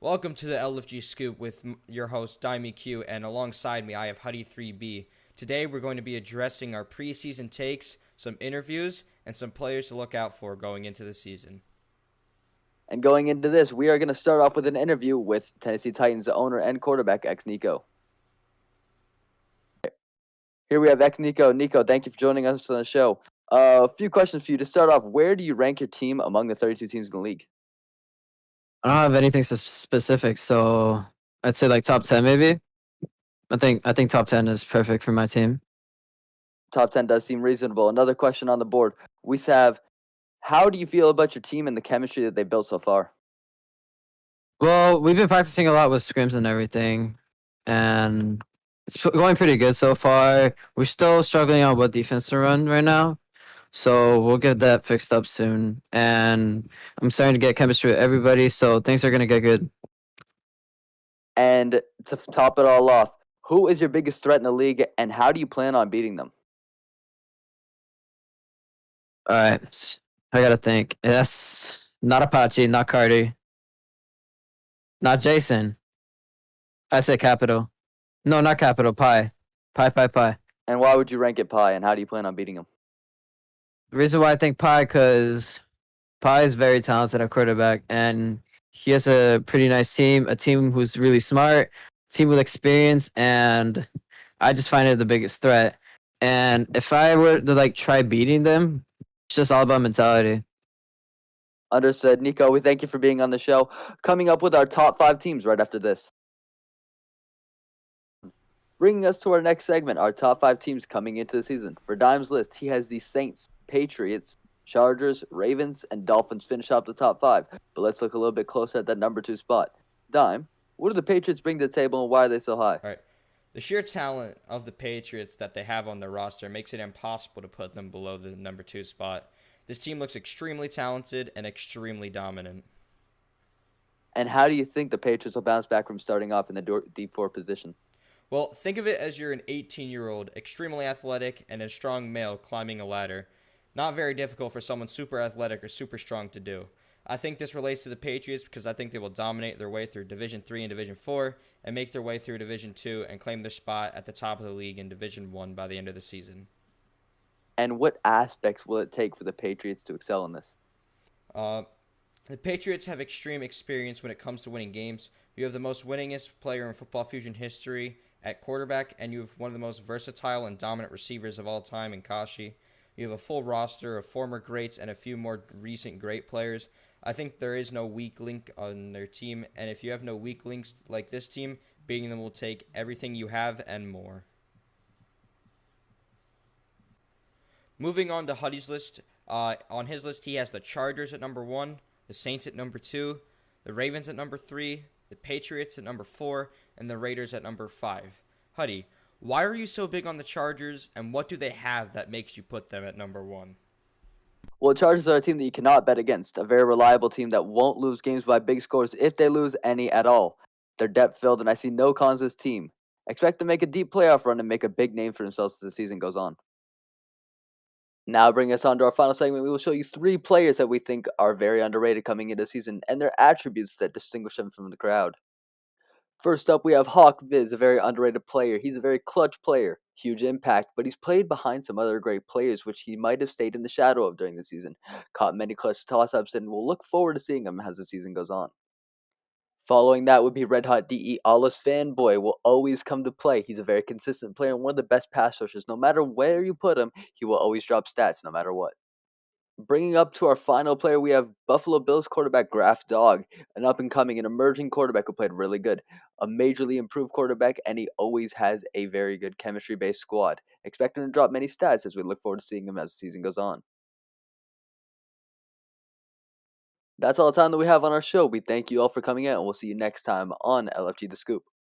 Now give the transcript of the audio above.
Welcome to the LFG Scoop with your host, Q, and alongside me, I have Huddy3b. Today, we're going to be addressing our preseason takes, some interviews, and some players to look out for going into the season. And going into this, we are going to start off with an interview with Tennessee Titans owner and quarterback Nico. Here we have Nico. Nico, thank you for joining us on the show. A few questions for you to start off. Where do you rank your team among the 32 teams in the league? I don't have anything specific, so I'd say like top 10 maybe. I think top 10 is perfect for my team. Top 10 does seem reasonable. Another question on the board. We have, how do you feel about your team and the chemistry that they built so far? Well, we've been practicing a lot with scrims and everything, and it's going pretty good so far. We're still struggling on what defense to run right now, so we'll get that fixed up soon. And I'm starting to get chemistry with everybody, so things are going to get good. And to top it all off, who is your biggest threat in the league, and how do you plan on beating them? All right, I got to think. That's not Apache, not Cardi. Not Jason. I said Capital. No, not Capital. Pi. Pi. And why would you rank it Pi, and how do you plan on beating him? The reason why I think Pi, because Pi is very talented at quarterback, and he has a pretty nice team, a team who's really smart, team with experience, and I just find it the biggest threat. And if I were to try beating them, it's just all about mentality. Understood. Nico, we thank you for being on the show. Coming up with our top 5 teams right after this. Bringing us to our next segment, our top 5 teams coming into the season. For Dime's list, he has the Saints, Patriots, Chargers, Ravens, and Dolphins finish up the top 5. But let's look a little bit closer at that number 2 spot. Dime, what do the Patriots bring to the table, and why are they so high? All right. The sheer talent of the Patriots that they have on their roster makes it impossible to put them below the number 2 spot. This team looks extremely talented and extremely dominant. And how do you think the Patriots will bounce back from starting off in the D4 position? Well, think of it as you're an 18-year-old, extremely athletic, and a strong male climbing a ladder. Not very difficult for someone super athletic or super strong to do. I think this relates to the Patriots because I think they will dominate their way through Division 3 and Division 4 and make their way through Division 2 and claim their spot at the top of the league in Division 1 by the end of the season. And what aspects will it take for the Patriots to excel in this? The Patriots have extreme experience when it comes to winning games. You have the most winningest player in Football Fusion history at quarterback, and you have one of the most versatile and dominant receivers of all time in Kashi. You have a full roster of former greats and a few more recent great players. I think there is no weak link on their team, and if you have no weak links like this team, beating them will take everything you have and more. Moving on to Huddy's list. On his list, he has the Chargers at number 1, the Saints at number 2, the Ravens at number 3, the Patriots at number 4, and the Raiders at number 5. Huddy, why are you so big on the Chargers, and what do they have that makes you put them at number 1? Well, the Chargers are a team that you cannot bet against. A very reliable team that won't lose games by big scores if they lose any at all. They're depth-filled, and I see no cons to this team. Expect to make a deep playoff run and make a big name for themselves as the season goes on. Now, bringing us on to our final segment, we will show you 3 players that we think are very underrated coming into the season and their attributes that distinguish them from the crowd. First up, we have Hawk Viz, a very underrated player. He's a very clutch player, huge impact, but he's played behind some other great players, which he might have stayed in the shadow of during the season. Caught many clutch toss-ups, and we'll look forward to seeing him as the season goes on. Following that would be Red Hot DE. Allah's fanboy will always come to play. He's a very consistent player and one of the best pass rushers. No matter where you put him, he will always drop stats no matter what. Bringing up to our final player, we have Buffalo Bills quarterback Graf Dog, an up-and-coming and emerging quarterback who played really good. A majorly improved quarterback, and he always has a very good chemistry-based squad. Expect him to drop many stats as we look forward to seeing him as the season goes on. That's all the time that we have on our show. We thank you all for coming out, and we'll see you next time on LFG The Scoop.